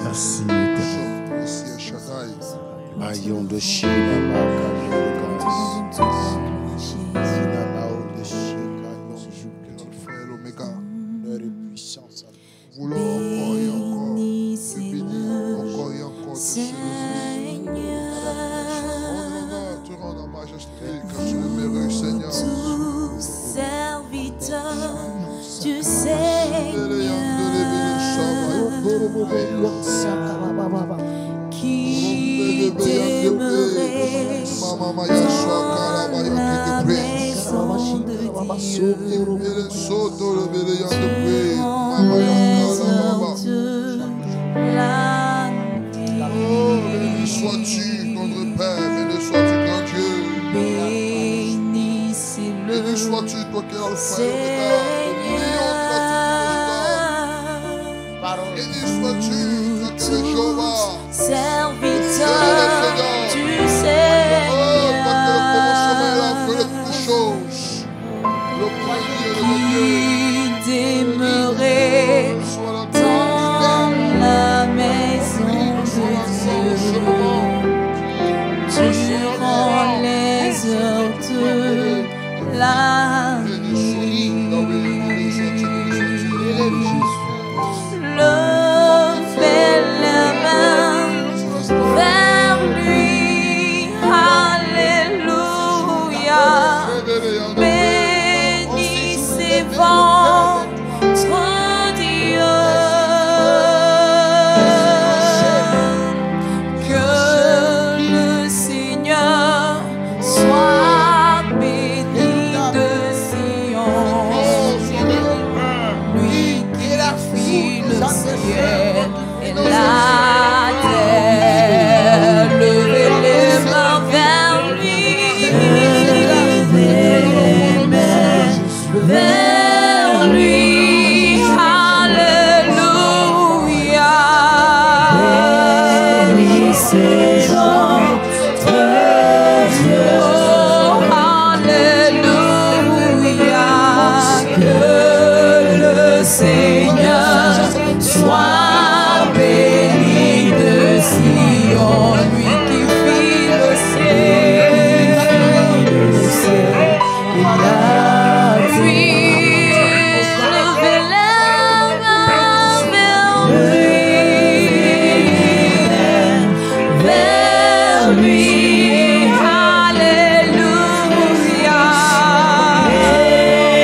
Merci éternel. Aïon de Chine, qui t'aimerait dans la maison de Dieu durant les heures de la nuit. Béni sois-tu, notre Père, béni sois-tu, grand Dieu. Béni sois-tu, toi qui es Alpha et Omega. Béni sois-tu, toi qui es Jéhovah. Serviteur du Seigneur. Oh, toi qui es le commencement et la fin de toutes choses. Le premier de Dieu. Qui demeurait dans la maison de Dieu durant les heures de la nuit. Levez les mains vers lui, alléluia. Bénissez votre Dieu. Que le Seigneur soit béni de Sion, lui qui a fait le ciel et la terre. Levez les mains vers lui, levez les mains vers lui, alléluia. Bénissez votre Dieu, alléluia. Que le Seigneur soit béni de Sion, lui qui fit le ciel et la terre. Levez les mains vers lui, alléluia.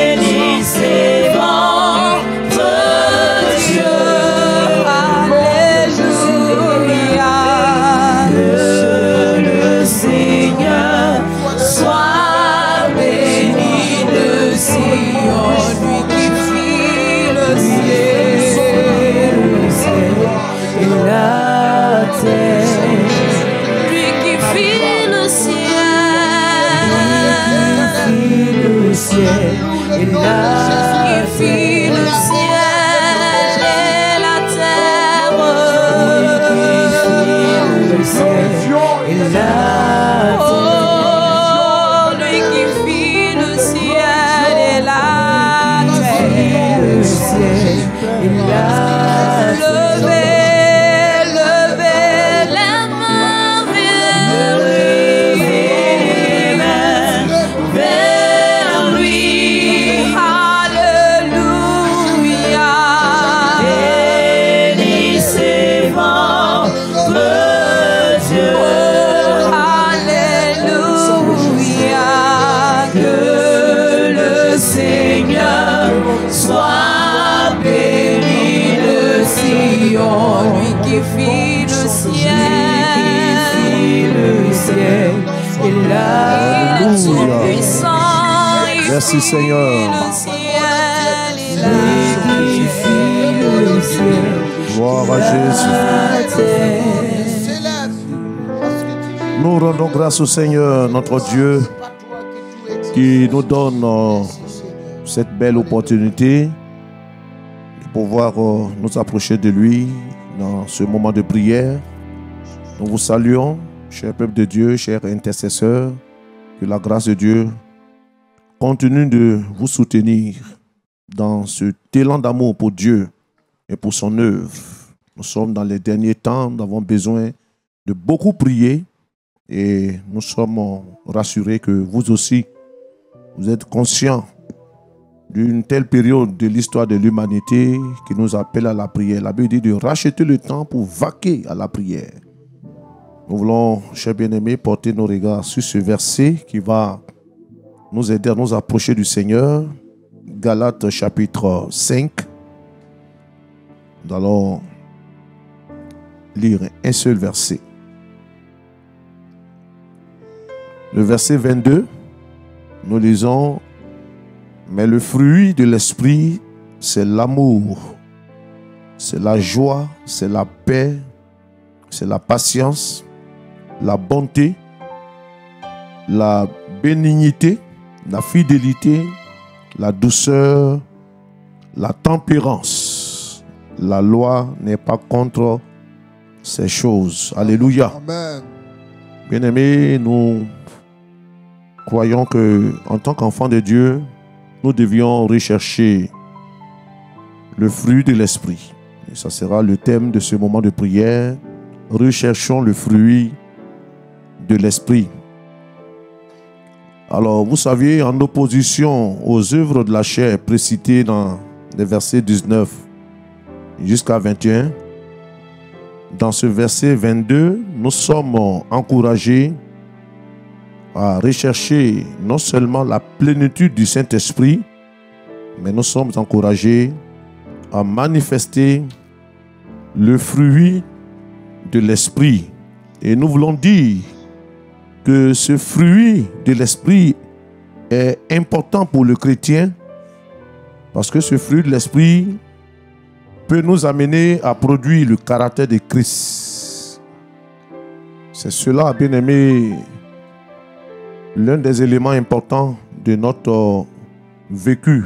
Bénissez votre Dieu, alléluia. Que le Seigneur soit béni de Sion, lui qui fit le ciel et la terre. Lui qui fit le ciel et la terre. Oh, lui qui fit le ciel et la terre. Levez les mains vers lui, alléluia. Bénissez votre Dieu, alléluia. Que le Seigneur soit béni de Sion, lui qui fit le ciel et la tout-puissant. Merci Seigneur. Gloire à Jésus. Nous rendons grâce au Seigneur, notre Dieu, qui nous donne cette belle opportunité de pouvoir nous approcher de lui dans ce moment de prière. Nous vous saluons, cher peuple de Dieu, chers intercesseurs, que la grâce de Dieu continue de vous soutenir dans cet élan d'amour pour Dieu et pour son œuvre. Nous sommes dans les derniers temps, nous avons besoin de beaucoup prier et nous sommes rassurés que vous aussi, vous êtes conscients d'une telle période de l'histoire de l'humanité qui nous appelle à la prière. La Bible dit de racheter le temps pour vaquer à la prière. Nous voulons, chers bien-aimés, porter nos regards sur ce verset qui va nous aider à nous approcher du Seigneur. Galates chapitre 5. Nous allons lire un seul verset. Le verset 22, nous lisons: mais le fruit de l'esprit, c'est l'amour, c'est la joie, c'est la paix, c'est la patience, la bonté, la bénignité, la fidélité, la douceur, la tempérance. La loi n'est pas contre ces choses. Alléluia. Amen. Bien-aimés, nous croyons que en tant qu'enfants de Dieu, nous devions rechercher le fruit de l'esprit. Et ça sera le thème de ce moment de prière. Recherchons le fruit de l'esprit. Alors, vous saviez, en opposition aux œuvres de la chair précitées dans les versets 19 jusqu'à 21, dans ce verset 22, nous sommes encouragés à rechercher non seulement la plénitude du Saint-Esprit, mais nous sommes encouragés à manifester le fruit de l'Esprit. Et nous voulons dire que ce fruit de l'Esprit est important pour le chrétien, parce que ce fruit de l'Esprit peut nous amener à produire le caractère de Christ. C'est cela, bien-aimé, l'un des éléments importants de notre vécu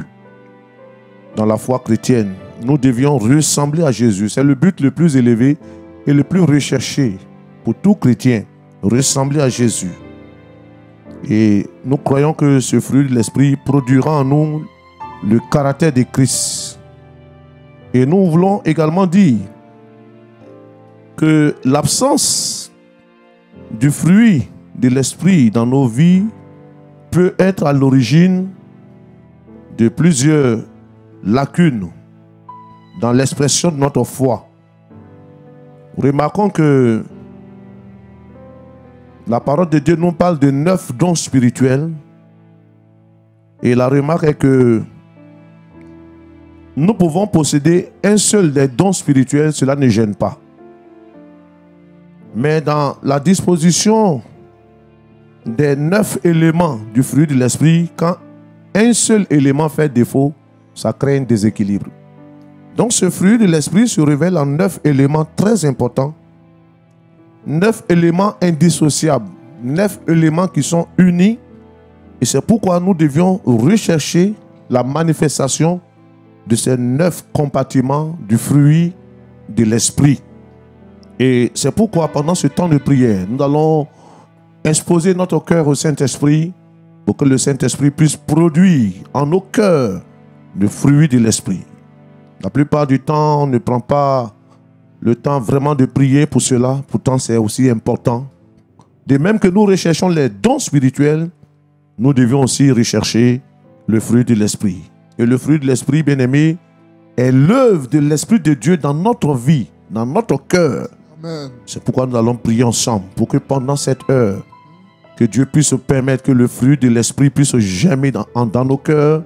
dans la foi chrétienne. Nous devions ressembler à Jésus. C'est le but le plus élevé et le plus recherché pour tout chrétien. Ressembler à Jésus. Et nous croyons que ce fruit de l'Esprit produira en nous le caractère de Christ. Et nous voulons également dire que l'absence du fruit de l'Esprit dans nos vies peut être à l'origine de plusieurs lacunes dans l'expression de notre foi. Remarquons que la parole de Dieu nous parle de 9 dons spirituels. Et la remarque est que nous pouvons posséder un seul des dons spirituels, cela ne gêne pas. Mais dans la disposition des 9 éléments du fruit de l'esprit, quand un seul élément fait défaut, ça crée un déséquilibre. Donc ce fruit de l'esprit se révèle en 9 éléments très importants, 9 éléments indissociables, 9 éléments qui sont unis. Et c'est pourquoi nous devions rechercher la manifestation de ces 9 compartiments du fruit de l'esprit. Et c'est pourquoi pendant ce temps de prière, nous allons exposer notre cœur au Saint-Esprit pour que le Saint-Esprit puisse produire en nos cœurs le fruit de l'esprit. La plupart du temps, on ne prend pas le temps vraiment de prier pour cela. Pourtant, c'est aussi important. De même que nous recherchons les dons spirituels, nous devions aussi rechercher le fruit de l'esprit. Et le fruit de l'esprit, bien-aimé, est l'œuvre de l'Esprit de Dieu dans notre vie, dans notre cœur. Amen. C'est pourquoi nous allons prier ensemble, pour que pendant cette heure, que Dieu puisse permettre que le fruit de l'esprit puisse germer dans nos cœurs,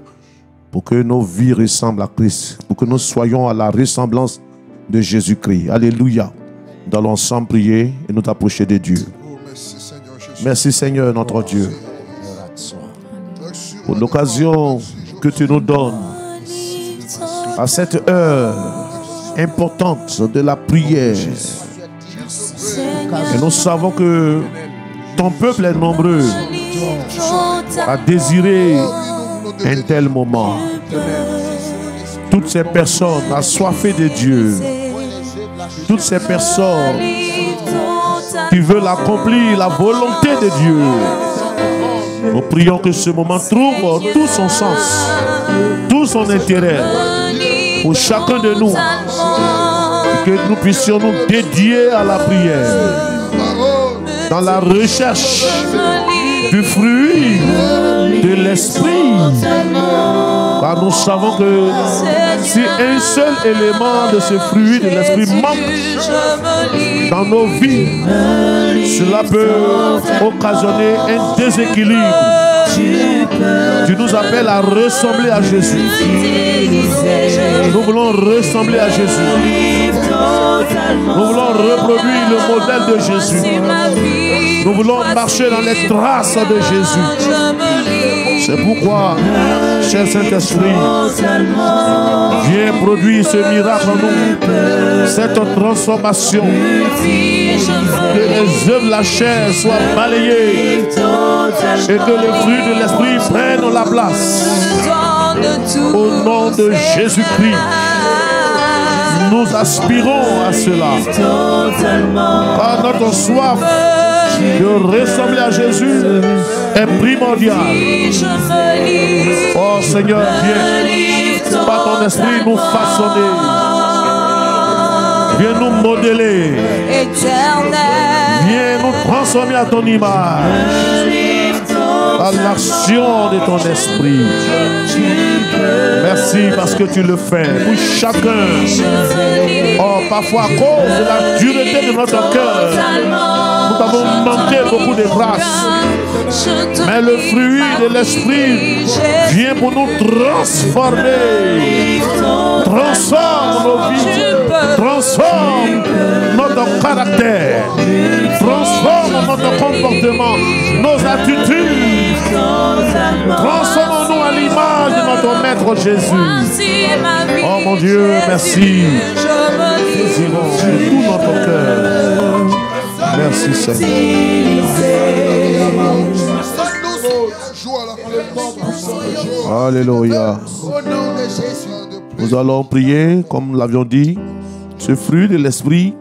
pour que nos vies ressemblent à Christ, pour que nous soyons à la ressemblance de Jésus-Christ. Alléluia. Nous allons ensemble prier et nous approcher de Dieu. Oh, merci Seigneur Jésus. Merci Seigneur notre Dieu, pour l'occasion que tu nous donnes à cette heure importante de la prière. Et nous savons que ton peuple est nombreux à désirer un tel moment. Toutes ces personnes assoiffées de Dieu, toutes ces personnes qui veulent accomplir la volonté de Dieu, nous prions que ce moment trouve tout son sens, tout son intérêt pour chacun de nous que nous puissions nous dédier à la prière, dans la recherche du fruit de l'esprit. Car nous savons que si un seul élément de ce fruit de l'esprit manque dans nos vies, cela peut occasionner un déséquilibre. Tu nous appelles à ressembler à Jésus. Nous voulons ressembler à Jésus. Nous voulons reproduire le modèle de Jésus. Nous voulons marcher dans les traces de Jésus. C'est pourquoi, cher Saint-Esprit, viens produire ce miracle en nous, cette transformation, que les œuvres de la chair soient balayées et que les fruits de l'esprit prennent la place. Au nom de Jésus-Christ, nous aspirons à cela. Car notre soif de ressembler à Jésus est primordial. Oh Seigneur, viens par ton esprit nous façonner. Viens nous modeler. Viens nous transformer à ton image. À l'action de ton esprit. Merci parce que tu le fais pour chacun. Oh, parfois à cause de la dureté de notre cœur, nous avons manqué beaucoup de grâce. Mais le fruit de l'esprit vient pour nous transformer. Transforme nos vies. Transforme notre caractère. Transforme notre comportement, nos attitudes. Transformons-nous à l'image de notre Maître Jésus. Oh mon Dieu, merci. Désirons de tout notre cœur. Merci Seigneur. Alléluia. Nous allons prier, comme nous l'avions dit. Ce fruit de l'esprit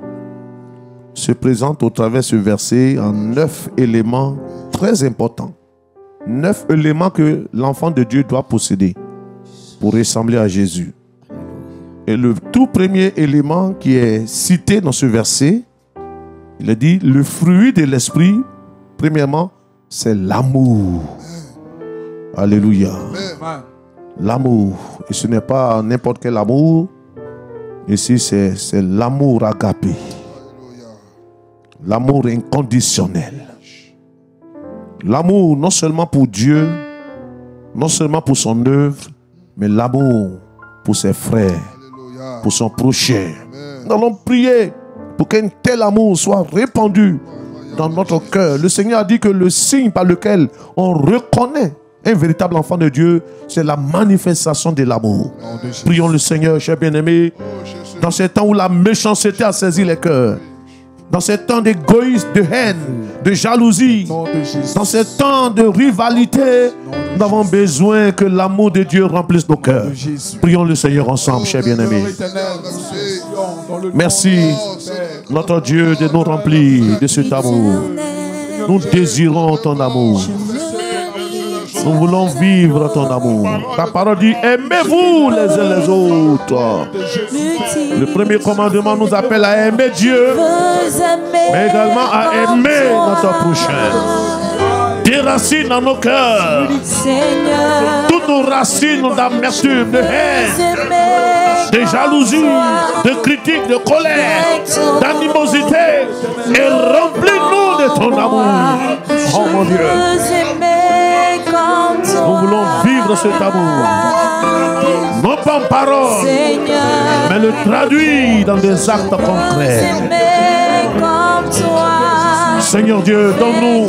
se présente au travers de ce verset en 9 éléments très importants. 9 éléments que l'enfant de Dieu doit posséder pour ressembler à Jésus. Et le tout premier élément qui est cité dans ce verset, il est dit, le fruit de l'esprit, premièrement, c'est l'amour. Alléluia. L'amour. Et ce n'est pas n'importe quel amour. Ici, c'est l'amour agapé. L'amour inconditionnel. L'amour non seulement pour Dieu, non seulement pour son œuvre, mais l'amour pour ses frères, pour son prochain. Nous allons prier pour qu'un tel amour soit répandu dans notre cœur. Le Seigneur a dit que le signe par lequel on reconnaît un véritable enfant de Dieu, c'est la manifestation de l'amour. Prions le Seigneur, cher bien-aimé, dans ces temps où la méchanceté a saisi les cœurs, dans ces temps d'égoïsme, de haine, de jalousie, dans ces temps de rivalité, nous avons besoin que l'amour de Dieu remplisse nos cœurs. Prions le Seigneur ensemble, chers bien-aimés. Merci, notre Dieu, de nous remplir de cet amour. Nous désirons ton amour. Nous voulons vivre ton amour. Ta parole dit, aimez-vous les uns les autres. Le premier commandement nous appelle à aimer Dieu, mais également à aimer notre prochain. Des racines dans nos cœurs. Toutes nos racines d'amertume, de haine, de jalousie, de critique, de colère, d'animosité. Et remplis-nous de ton amour. Oh mon Dieu. Nous voulons vivre cet amour. Non pas en parole, mais le traduire dans des actes concrets. Seigneur Dieu, donne-nous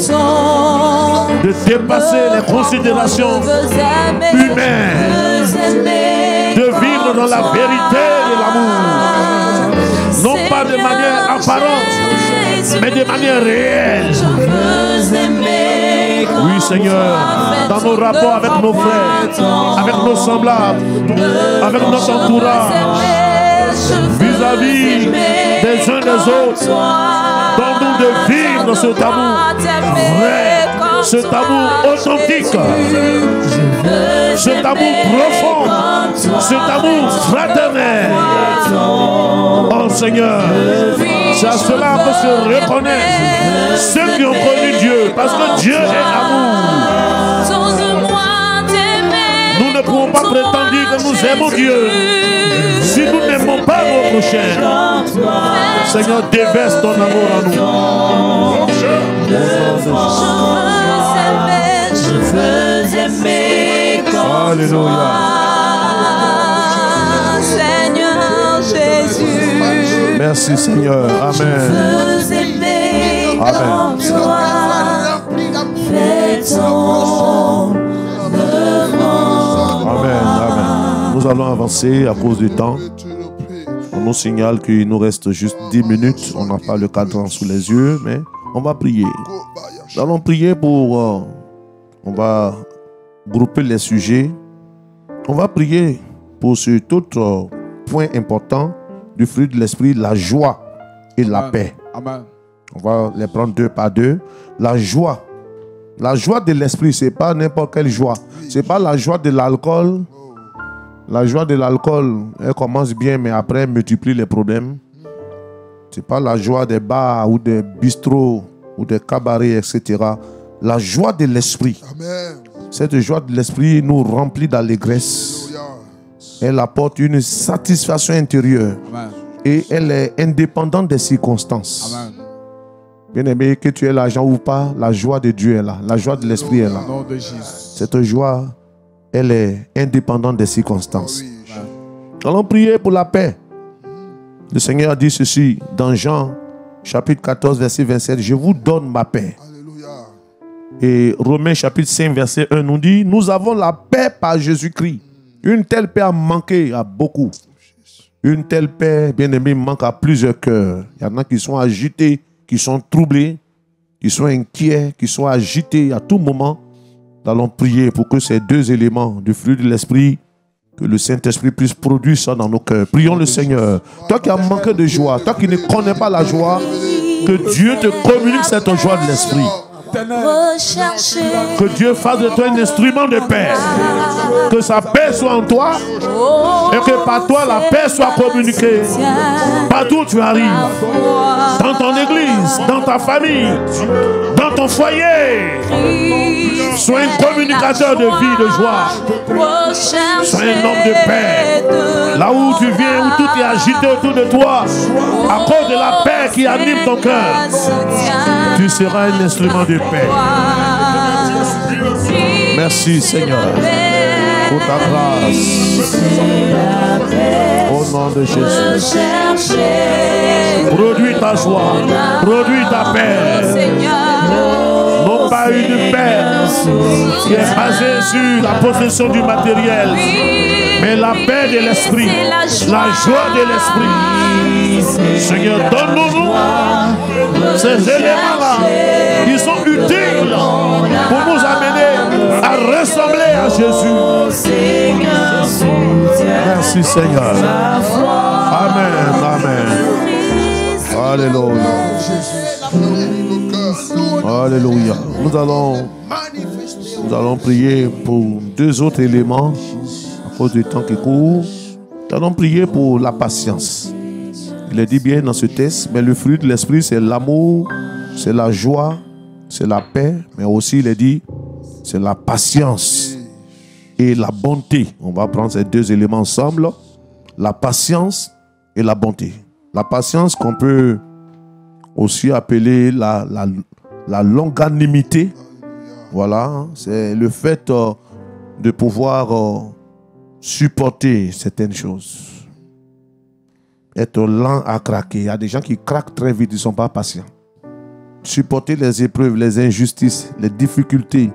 de dépasser les considérations humaines, de vivre dans la vérité de l'amour. Non pas de manière apparente, mais de manière réelle. Oui, Seigneur, dans nos rapports avec nos frères, avec nos semblables, avec notre entourage, vis-à-vis des uns des autres, donne-nous de vivre cet amour vrai, cet amour authentique, cet amour profond, cet amour fraternel. Oh Seigneur, c'est à cela qu'on se reconnaît, ceux qui ont connu Dieu, parce que Dieu est amour. Nous ne pouvons pas prétendre que nous aimons Dieu si nous n'aimons pas nos prochains. Seigneur, déverse ton amour en nous. Je veux aimer comme Alléluia. Seigneur Jésus. Merci Seigneur. Amen. Je veux aimer comme toi. Fais ton œuvre. Amen. Amen. Nous allons avancer à cause du temps. On nous signale qu'il nous reste juste 10 minutes. On n'a pas le cadran sous les yeux, mais on va prier. Nous allons prier pour... on va grouper les sujets. On va prier pour ce autre point important du fruit de l'esprit, la joie et la paix. Amen. On va les prendre deux par deux. La joie. La joie de l'esprit, ce n'est pas n'importe quelle joie. Ce n'est pas la joie de l'alcool. La joie de l'alcool, elle commence bien, mais après, elle multiplie les problèmes. Ce n'est pas la joie des bars ou des bistrots ou des cabarets, etc. La joie de l'esprit. Cette joie de l'esprit nous remplit d'allégresse. Elle apporte une satisfaction intérieure. Amen. Et elle est indépendante des circonstances. Amen. Bien-aimé, que tu aies l'argent ou pas, la joie de Dieu est là. La joie de l'esprit est là. Au nom de Jésus. Cette joie, elle est indépendante des circonstances. Nous allons prier pour la paix. Le Seigneur a dit ceci dans Jean chapitre 14, verset 27. Je vous donne ma paix. Et Romains chapitre 5, verset 1 nous dit, nous avons la paix par Jésus-Christ. Une telle paix a manqué à beaucoup. Une telle paix, bien-aimé, manque à plusieurs cœurs. Il y en a qui sont agités, qui sont troublés, qui sont inquiets, qui sont agités à tout moment. Nous allons prier pour que ces deux éléments du fruit de l'esprit, que le Saint-Esprit puisse produire ça dans nos cœurs. Prions le Seigneur. Toi qui as manqué de joie, toi qui ne connais pas la joie, que Dieu te communique cette joie de l'esprit. Que Dieu fasse de toi un instrument de paix. Que sa paix soit en toi et que par toi la paix soit communiquée. Partout où tu arrives, dans ton église, dans ta famille, dans ton foyer. Sois un communicateur de vie, de joie. Sois un homme de paix. Là où tu viens, où tout est agité autour de toi, à cause de la paix qui anime ton cœur, tu seras un instrument de paix. Merci Seigneur pour ta grâce. Au nom de Jésus. Produis ta joie, produis ta paix. Non pas une paix qui est basée sur la possession du matériel, mais la paix de l'esprit, la joie de l'esprit. Seigneur, donne-nous ces éléments-là qui sont utiles pour nous amener à ressembler à Jésus. Merci Seigneur. Amen, amen. Alléluia. Alléluia. Nous allons prier pour deux autres éléments à cause du temps qui court. Nous allons prier pour la patience. Il est dit bien dans ce texte, mais le fruit de l'esprit, c'est l'amour, c'est la joie, c'est la paix, mais aussi il est dit, c'est la patience et la bonté. On va prendre ces deux éléments ensemble, la patience et la bonté. La patience qu'on peut aussi appeler la longanimité. Voilà, c'est le fait de pouvoir supporter certaines choses. Être lent à craquer. Il y a des gens qui craquent très vite, ils ne sont pas patients. Supporter les épreuves, les injustices, les difficultés,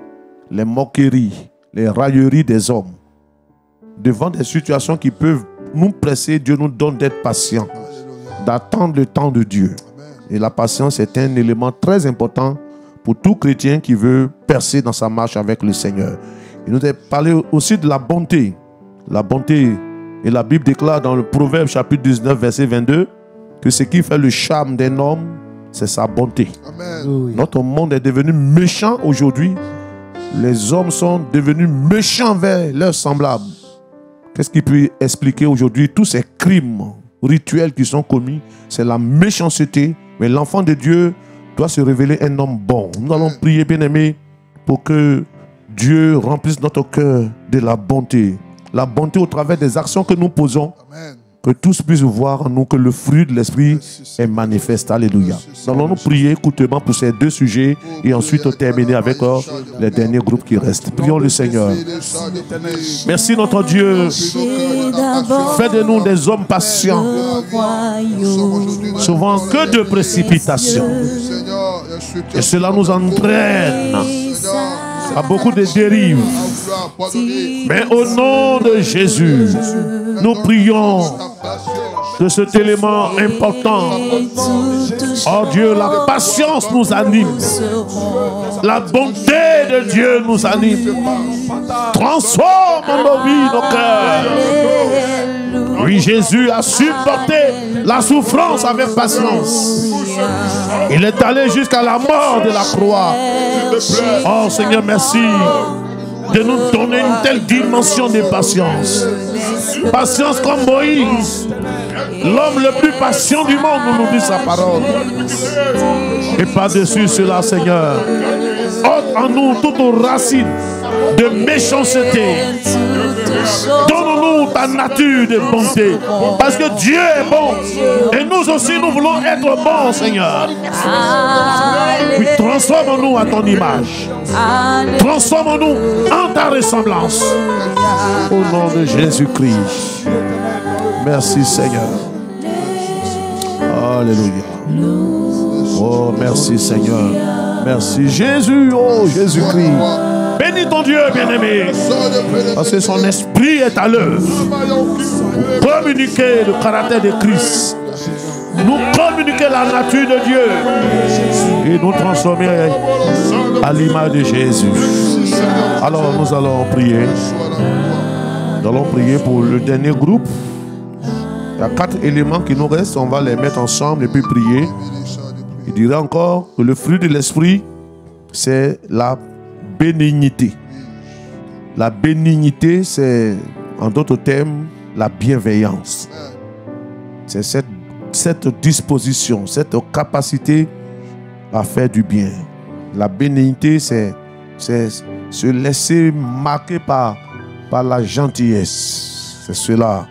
les moqueries, les railleries des hommes. Devant des situations qui peuvent nous presser, Dieu nous donne d'être patients, d'attendre le temps de Dieu. Et la patience est un élément très important pour tout chrétien qui veut percer dans sa marche avec le Seigneur. Il nous a parlé aussi de la bonté. La bonté, et la Bible déclare dans le Proverbe chapitre 19, verset 22, que ce qui fait le charme d'un homme, c'est sa bonté. Amen. Notre monde est devenu méchant aujourd'hui. Les hommes sont devenus méchants vers leurs semblables. Qu'est-ce qui peut expliquer aujourd'hui tous ces crimes rituels qui sont commis? C'est la méchanceté. Mais l'enfant de Dieu doit se révéler un homme bon. Nous allons prier, bien-aimés, pour que Dieu remplisse notre cœur de la bonté. La bonté au travers des actions que nous posons. Amen. Que tous puissent voir en nous que le fruit de l'esprit est manifeste. Alléluia. Nous allons nous prier écoutement pour ces deux sujets et ensuite terminer avec les derniers groupes qui restent. Prions le Seigneur. Merci notre Dieu. Fais de nous des hommes patients. Souvent que de précipitations. Et cela nous entraîne à beaucoup de dérives. Mais au nom de Jésus, nous prions de cet élément important. Oh Dieu, la patience nous anime. La bonté de Dieu nous anime. Transforme nos vies, nos cœurs. Oui, Jésus a supporté la souffrance avec patience. Il est allé jusqu'à la mort de la croix. Oh Seigneur, merci de nous donner une telle dimension de patience. Patience comme Moïse, l'homme le plus patient du monde, nous dit sa parole. Et par-dessus cela, Seigneur, ôte en nous toutes nos racines de méchanceté. Donne-nous ta nature de bonté. Parce que Dieu est bon. Et nous aussi, nous voulons être bons, Seigneur. Oui, transforme-nous à ton image. Transforme-nous en ta ressemblance. Au nom de Jésus-Christ. Merci, Seigneur. Alléluia. Oh, merci, Seigneur. Merci, Jésus. Oh, Jésus-Christ. Bénis ton Dieu, bien-aimé, parce que son esprit est à l'œuvre. Nous communiquer le caractère de Christ. Nous communiquer la nature de Dieu. Et nous transformer à l'image de Jésus. Alors nous allons prier. Nous allons prier pour le dernier groupe. Il y a 4 éléments qui nous restent. On va les mettre ensemble et puis prier. Il dirait encore que le fruit de l'esprit, c'est la bénignité. La bénignité, c'est, en d'autres termes, la bienveillance. C'est cette disposition, cette capacité à faire du bien. La bénignité, c'est se laisser marquer par la gentillesse. C'est cela.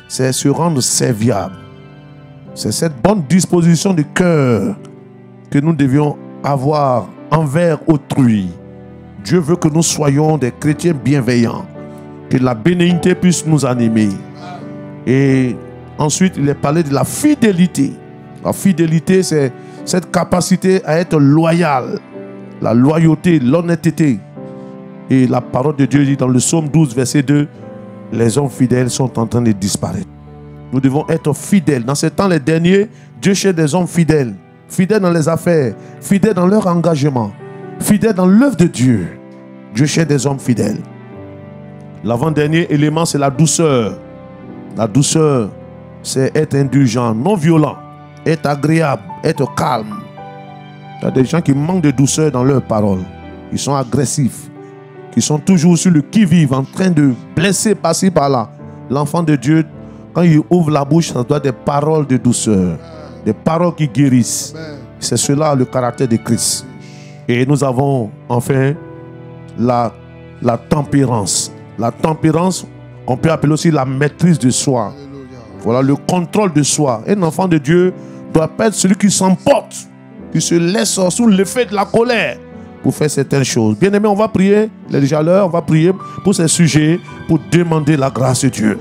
C'est se rendre serviable. C'est cette bonne disposition de cœur que nous devions avoir envers autrui. Dieu veut que nous soyons des chrétiens bienveillants, que la bénignité puisse nous animer. Et ensuite, il est parlé de la fidélité. La fidélité, c'est cette capacité à être loyal, la loyauté, l'honnêteté. Et la parole de Dieu dit dans le psaume 12, verset 2, les hommes fidèles sont en train de disparaître. Nous devons être fidèles. Dans ces temps les derniers, Dieu cherche des hommes fidèles. Fidèles dans les affaires, fidèles dans leur engagement, fidèles dans l'œuvre de Dieu. Dieu cherche des hommes fidèles. L'avant-dernier élément, c'est la douceur. La douceur, c'est être indulgent, non violent, être agréable, être calme. Il y a des gens qui manquent de douceur dans leurs paroles. Ils sont agressifs. Ils sont toujours sur le qui-vive, en train de blesser par-ci, par-là. L'enfant de Dieu, quand il ouvre la bouche, ça doit être des paroles de douceur. Des paroles qui guérissent. C'est cela le caractère de Christ. Et nous avons enfin la tempérance. La tempérance, on peut appeler aussi la maîtrise de soi. Voilà le contrôle de soi. Un enfant de Dieu doit pas être celui qui s'emporte, qui se laisse sous l'effet de la colère pour faire certaines choses. Bien aimé, on va prier, il est déjà l'heure, on va prier pour ces sujets, pour demander la grâce de Dieu.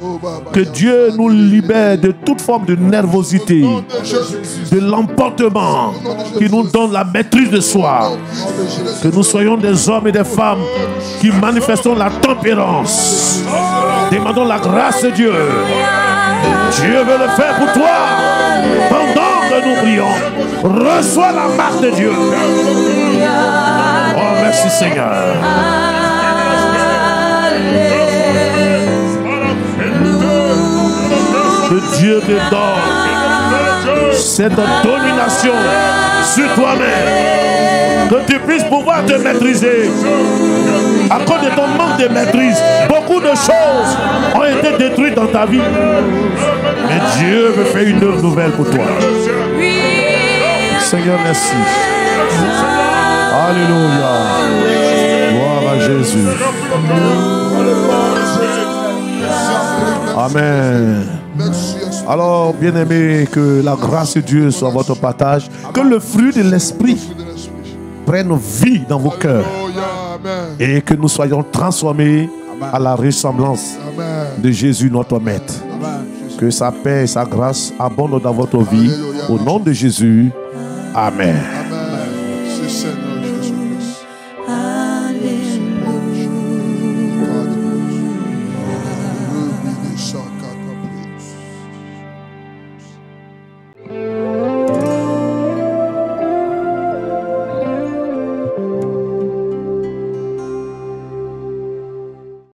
Que Dieu nous libère de toute forme de nervosité, de l'emportement, qui nous donne la maîtrise de soi. Que nous soyons des hommes et des femmes qui manifestons la tempérance. Demandons la grâce de Dieu. Dieu veut le faire pour toi. Pendant que nous prions, reçois la marque de Dieu. Oh, merci Seigneur. Que Dieu te donne cette domination sur toi-même. Que tu puisses pouvoir te maîtriser. À cause de ton manque de maîtrise, beaucoup de choses ont été détruites dans ta vie. Mais Dieu veut faire une œuvre nouvelle pour toi. Seigneur, merci. Alléluia. Gloire à Jésus. Amen. Alors, bien-aimés, que la grâce de Dieu soit votre partage. Que le fruit de l'Esprit prenne vie dans vos cœurs. Et que nous soyons transformés à la ressemblance de Jésus, notre Maître. Que sa paix et sa grâce abondent dans votre vie. Au nom de Jésus. Amen. Amen.